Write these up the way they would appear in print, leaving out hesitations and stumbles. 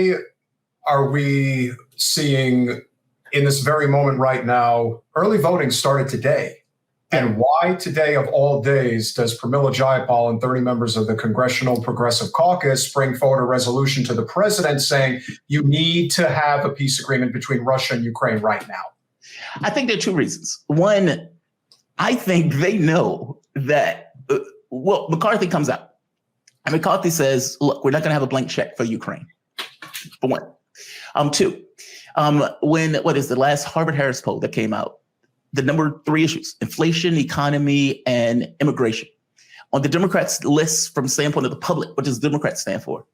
why are we seeing in this very moment right now, early voting started today? And why today of all days does Pramila Jayapal and 30 members of the Congressional Progressive Caucus bring forward a resolution to the president saying you need to have a peace agreement between Russia and Ukraine right now? I think there are two reasons. One, I think they know that, McCarthy comes out and McCarthy says, look, we're not going to have a blank check for Ukraine, for one. Two, what is the last Harvard-Harris poll that came out? The number 3 issues, inflation, economy, and immigration. On the Democrats' list from the standpoint of the public, what does Democrats stand for?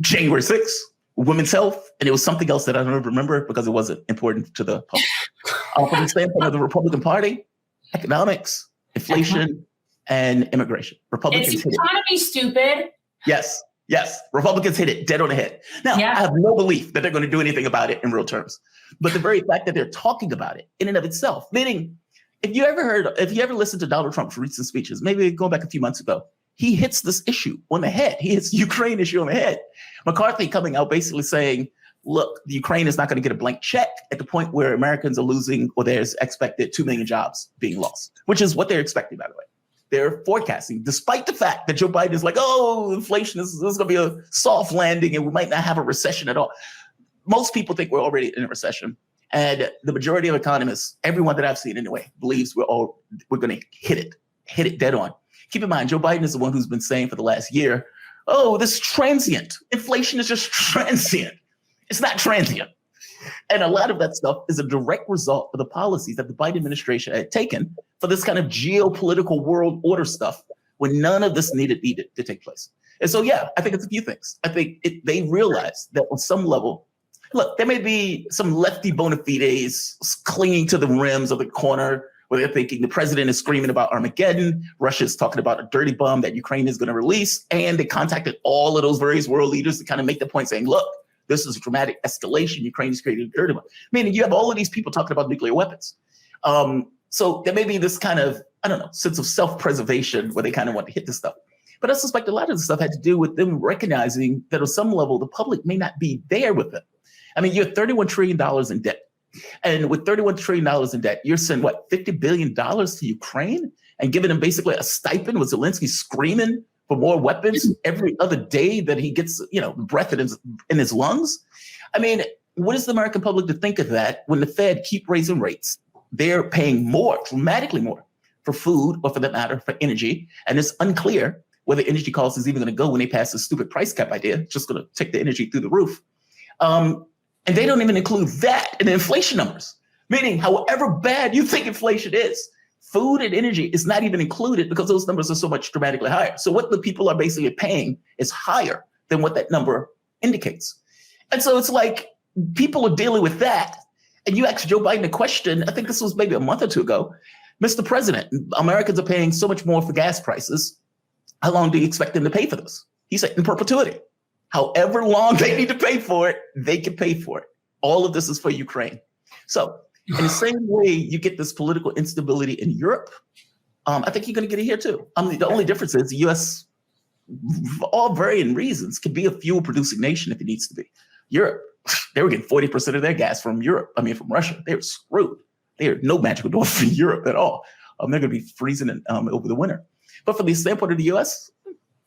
January 6th, women's health, and it was something else that I don't remember because it wasn't important to the public. From the standpoint of the Republican Party, economics, inflation, and immigration. Republicans it's economy, stupid. Yes. Republicans hit it dead on the head. Now, I have no belief that they're going to do anything about it in real terms. But the very fact that they're talking about it in and of itself, meaning if you ever listened to Donald Trump's recent speeches, maybe going back a few months ago, he hits this issue on the head. He hits the Ukraine issue on the head. McCarthy coming out basically saying, look, the Ukraine is not going to get a blank check at the point where Americans are losing, or there's expected 2 million jobs being lost, which is what they're expecting, by the way. They're forecasting, despite the fact that Joe Biden is like, oh, inflation is going to be a soft landing and we might not have a recession at all. Most people think we're already in a recession. And the majority of economists, everyone that I've seen anyway, believes we're going to hit it dead on. Keep in mind, Joe Biden is the one who's been saying for the last year, oh, this is transient. Inflation is just transient. It's not transient. And a lot of that stuff is a direct result of the policies that the Biden administration had taken for this kind of geopolitical world order stuff when none of this needed to take place. And so, I think it's a few things. I think they realize that on some level, look, there may be some lefty bona fides clinging to the rims of the corner where they're thinking the president is screaming about Armageddon, Russia's talking about a dirty bomb that Ukraine is going to release, and they contacted all of those various world leaders to kind of make the point saying, look, this is a dramatic escalation. Ukraine is creating a dirty bomb. Meaning you have all of these people talking about nuclear weapons. So there may be this kind of, sense of self-preservation where they kind of want to hit this stuff. But I suspect a lot of this stuff had to do with them recognizing that on some level, the public may not be there with them. I mean, you're $31 trillion in debt. And with $31 trillion in debt, you're sending, $50 billion to Ukraine and giving them basically a stipend with Zelensky screaming for more weapons every other day that he gets, breath in his lungs. I mean, what is the American public to think of that when the Fed keep raising rates? They're paying more, dramatically more, for food or for that matter, for energy. And it's unclear whether energy costs is even going to go when they pass this stupid price cap idea, just going to take the energy through the roof. And they don't even include that in the inflation numbers, meaning however bad you think inflation is, food and energy is not even included because those numbers are so much dramatically higher. So what the people are basically paying is higher than what that number indicates. And so it's like people are dealing with that. And you asked Joe Biden a question, I think this was maybe a month or two ago, Mr. President, Americans are paying so much more for gas prices. How long do you expect them to pay for this? He said in perpetuity. However long they need to pay for it, they can pay for it. All of this is for Ukraine. So in the same way you get this political instability in Europe, I think you're going to get it here too. The only difference is the U.S., for all varying reasons, can be a fuel-producing nation if it needs to be. Europe, they were getting 40% of their gas from Russia. They were screwed. There are no magical door for Europe at all. They're going to be freezing over the winter. But from the standpoint of the U.S.,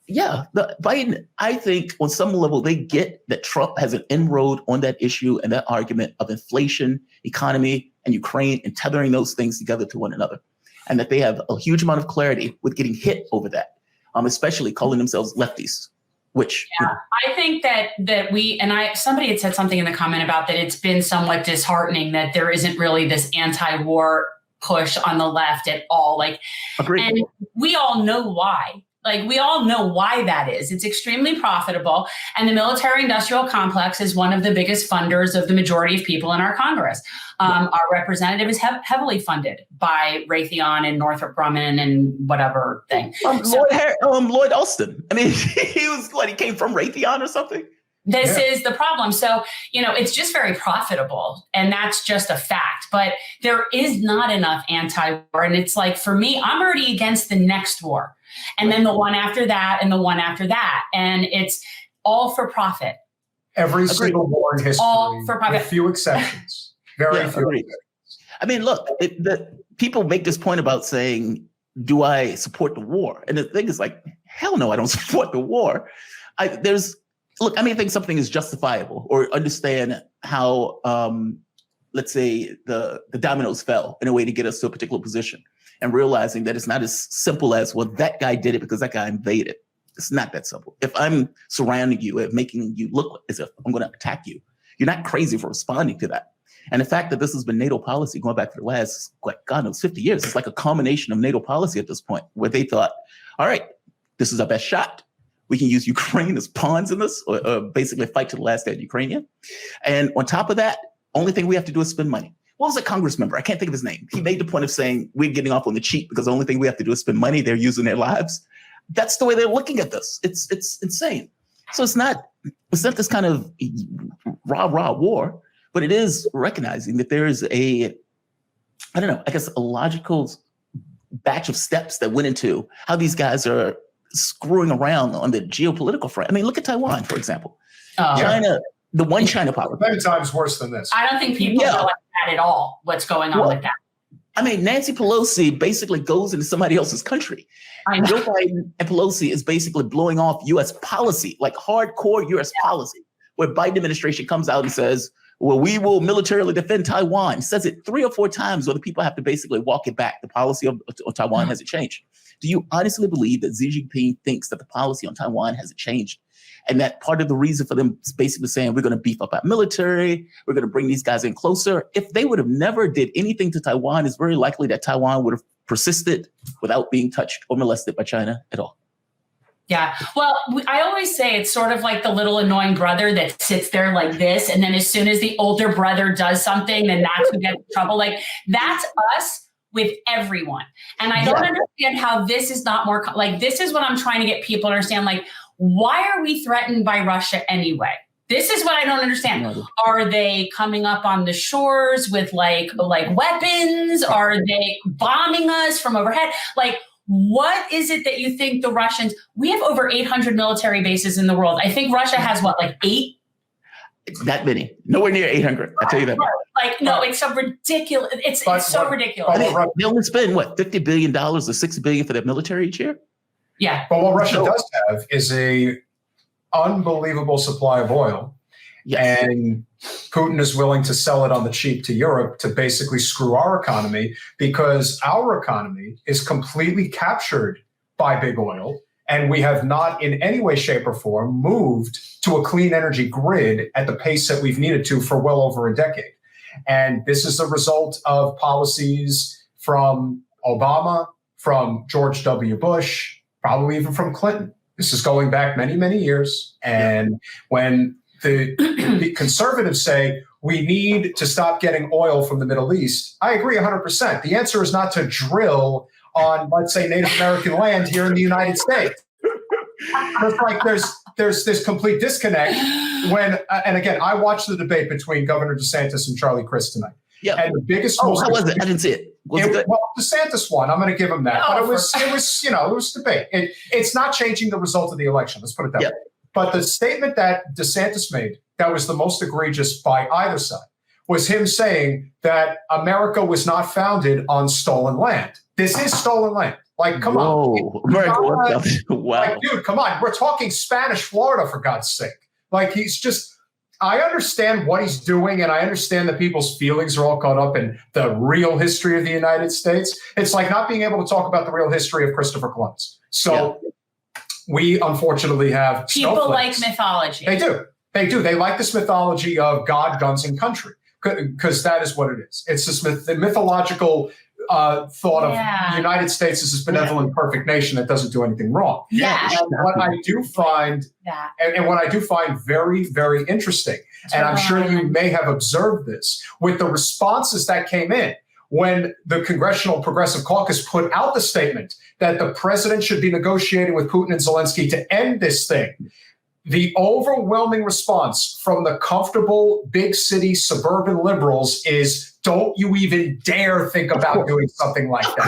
Biden, I think on some level, they get that Trump has an inroad on that issue and that argument of inflation, economy, and Ukraine, and tethering those things together to one another. And that they have a huge amount of clarity with getting hit over that, especially calling themselves lefties, which... Yeah, I think that somebody had said something in the comment about that it's been somewhat disheartening that there isn't really this anti-war push on the left at all. Agreed. And we all know why. We all know why that is. It's extremely profitable. And the military industrial complex is one of the biggest funders of the majority of people in our Congress. Our representative is heavily funded by Raytheon and Northrop Grumman and whatever thing. Lloyd Austin. I mean, he came from Raytheon or something. This is the problem. So, it's just very profitable, and that's just a fact. But there is not enough anti-war. And it's like, for me, I'm already against the next war. And then the one after that and the one after that. And it's all for profit. Every single war in history, all for profit. with few exceptions. Very few agreed. exceptions. I mean, look, the people make this point about saying, do I support the war? And the thing is like, hell no, I don't support the war. I think something is justifiable, or understand how, let's say the dominoes fell in a way to get us to a particular position, and realizing that it's not as simple as, well, that guy did it because that guy invaded. It's not that simple. If I'm surrounding you and making you look as if I'm going to attack you, you're not crazy for responding to that. And the fact that this has been NATO policy going back for the last, God knows, 50 years, it's like a combination of NATO policy at this point, where they thought, all right, this is our best shot. We can use Ukraine as pawns in this, or basically fight to the last dead Ukrainian. And on top of that, only thing we have to do is spend money. What was that Congress member? I can't think of his name. He made the point of saying, we're getting off on the cheap because the only thing we have to do is spend money. They're using their lives. That's the way they're looking at this. It's insane. So it's not this kind of rah-rah war, but it is recognizing that there is a logical batch of steps that went into how these guys are screwing around on the geopolitical front. I mean, look at Taiwan, for example. China, the one China policy. Many times worse than this. I don't think people know like that at all, what's going on with that. I mean, Nancy Pelosi basically goes into somebody else's country. Joe Biden and Pelosi is basically blowing off U.S. policy, like hardcore U.S. policy, where Biden administration comes out and says, well, we will militarily defend Taiwan. Says it 3 or 4 times, where the people have to basically walk it back. The policy of Taiwan hasn't changed. Do you honestly believe that Xi Jinping thinks that the policy on Taiwan hasn't changed? And that part of the reason for them basically saying, we're going to beef up our military, we're going to bring these guys in closer. If they would have never did anything to Taiwan, it's very likely that Taiwan would have persisted without being touched or molested by China at all. Yeah. Well, I always say it's sort of like the little annoying brother that sits there like this. And then as soon as the older brother does something, then that's who gets in trouble. Like that's us with everyone. And I don't understand how this is not more like, this is what I'm trying to get people to understand. Like, why are we threatened by Russia anyway? This is what I don't understand. Are they coming up on the shores with like weapons? Are they bombing us from overhead? Like, what is it that you think the Russians, we have over 800 military bases in the world. I think Russia has what, like 8? That many. Nowhere near 800. I tell you that. Like, no, it's so ridiculous. It's so ridiculous. They only spend what, $50 billion or $6 billion for their military each year? Yeah. But what Russia does have is a unbelievable supply of oil. Yes. And Putin is willing to sell it on the cheap to Europe to basically screw our economy, because our economy is completely captured by big oil. And we have not in any way, shape, or form moved to a clean energy grid at the pace that we've needed to for well over a decade. And this is the result of policies from Obama, from George W. Bush, probably even from Clinton. This is going back many, many years. And when the conservatives say we need to stop getting oil from the Middle East, I agree 100%. The answer is not to drill on, let's say, Native American land here in the United States. It's like there's this complete disconnect when, and again, I watched the debate between Governor DeSantis and Charlie Crist tonight. Yeah. And the biggest. How was it? I didn't see it. Was it good? Well, DeSantis won. I'm going to give him that. But it was debate. It's not changing the result of the election. Let's put it that way. But the statement that DeSantis made that was the most egregious by either side was him saying that America was not founded on stolen land. This is stolen land. Like, come on. Wow. Like, dude, come on. We're talking Spanish Florida, for God's sake. Like, he's just, I understand what he's doing, and I understand that people's feelings are all caught up in the real history of the United States. It's like not being able to talk about the real history of Christopher Columbus. So we unfortunately have people like mythology. They do. They like this mythology of God, guns, and country, because that is what it is. It's this mythological thought of the United States as this benevolent, perfect nation that doesn't do anything wrong. Yeah. And what I do find, and what I do find very, very interesting, and I'm sure you may have observed this with the responses that came in when the Congressional Progressive Caucus put out the statement that the president should be negotiating with Putin and Zelensky to end this thing. The overwhelming response from the comfortable big city suburban liberals is, don't you even dare think about doing something like that.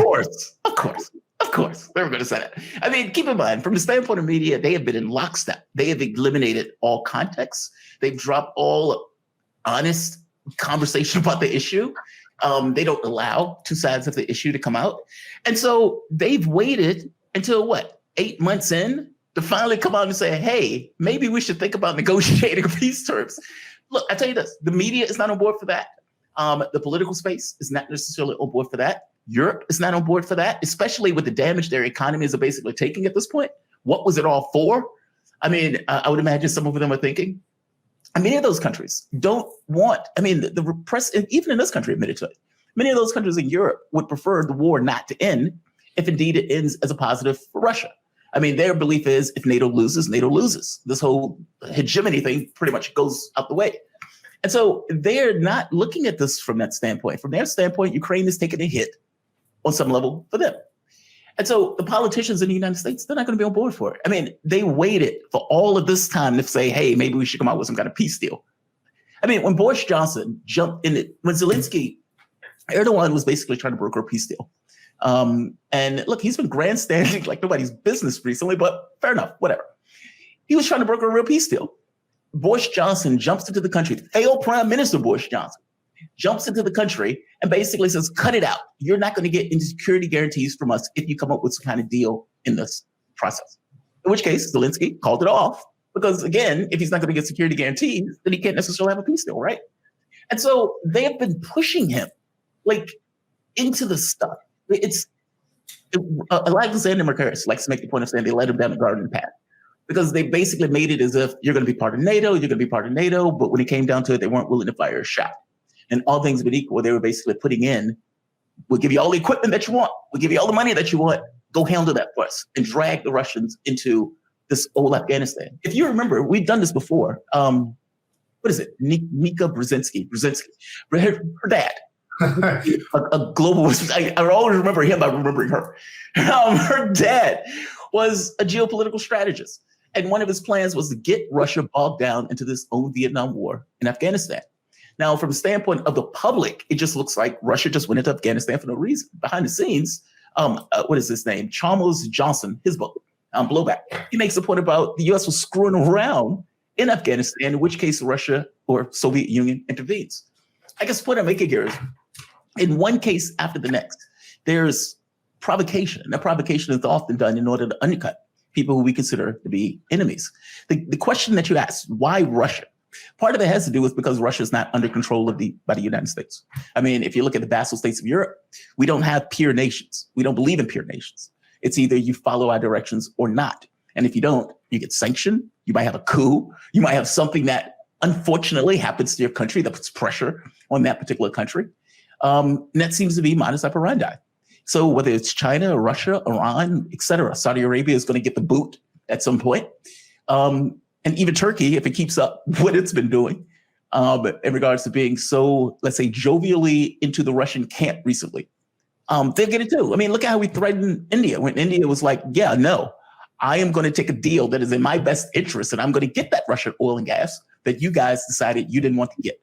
Of course. Of course, they were going to say that. I mean, keep in mind, from the standpoint of media, they have been in lockstep. They have eliminated all context. They've dropped all honest conversation about the issue. They don't allow two sides of the issue to come out. And so they've waited until 8 months in to finally come out and say, hey, maybe we should think about negotiating peace terms. Look, I tell you this, the media is not on board for that. The political space is not necessarily on board for that. Europe is not on board for that, especially with the damage their economies are basically taking at this point. What was it all for? I mean, I would imagine some of them are thinking, many of those countries don't want, the press, even in this country admitted to it, many of those countries in Europe would prefer the war not to end if indeed it ends as a positive for Russia. I mean, their belief is if NATO loses, NATO loses. This whole hegemony thing pretty much goes out the way. And so they're not looking at this from that standpoint. From their standpoint, Ukraine is taking a hit on some level for them. And so the politicians in the United States, they're not going to be on board for it. I mean, they waited for all of this time to say, hey, maybe we should come out with some kind of peace deal. I mean, when Boris Johnson jumped in it, when Zelensky, Erdogan was basically trying to broker a peace deal. And look, he's been grandstanding like nobody's business recently, but fair enough, whatever. He was trying to broker a real peace deal. Boris Johnson jumps into the country, failed Prime Minister Boris Johnson, jumps into the country and basically says, cut it out. You're not going to get any security guarantees from us if you come up with some kind of deal in this process. In which case, Zelensky called it off because, again, if he's not going to get security guarantees, then he can't necessarily have a peace deal, right? And so they have been pushing him into the stuff. Alexander Mercouris likes to make the point of saying they led him down the garden path because they basically made it as if you're going to be part of NATO, you're going to be part of NATO, but when it came down to it, they weren't willing to fire a shot. And all things being equal, they were basically putting in, we'll give you all the equipment that you want, we'll give you all the money that you want, go handle that for us, and drag the Russians into this old Afghanistan. If you remember, we've done this before. What is it? Nika Brzezinski, her dad. a global, I always remember him by remembering her. Her dad was a geopolitical strategist. And one of his plans was to get Russia bogged down into this old Vietnam War in Afghanistan. Now, from the standpoint of the public, it just looks like Russia just went into Afghanistan for no reason. Behind the scenes, what is his name? Chalmers Johnson, his book, Blowback. He makes a point about the U.S. was screwing around in Afghanistan, in which case Russia or Soviet Union intervenes. I guess the point I'm making here is, in one case after the next, there's provocation. And that provocation is often done in order to undercut people who we consider to be enemies. The question that you asked, why Russia? Part of it has to do with because Russia is not under control by the United States. I mean, if you look at the vassal states of Europe, we don't have peer nations. We don't believe in peer nations. It's either you follow our directions or not. And if you don't, you get sanctioned. You might have a coup. You might have something that unfortunately happens to your country that puts pressure on that particular country. And that seems to be modus operandi. So whether it's China, Russia, Iran, et cetera, Saudi Arabia is going to get the boot at some point. And even Turkey, if it keeps up what it's been doing in regards to being so, let's say, jovially into the Russian camp recently, they'll get it too. I mean, look at how we threatened India when India was like, yeah, no, I am going to take a deal that is in my best interest and I'm going to get that Russian oil and gas that you guys decided you didn't want to get.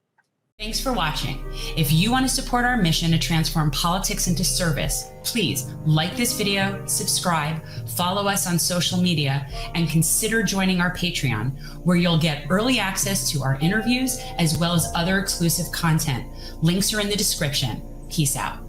Thanks for watching. If you want to support our mission to transform politics into service, please like this video, subscribe, follow us on social media, and consider joining our Patreon, where you'll get early access to our interviews as well as other exclusive content. Links are in the description. Peace out.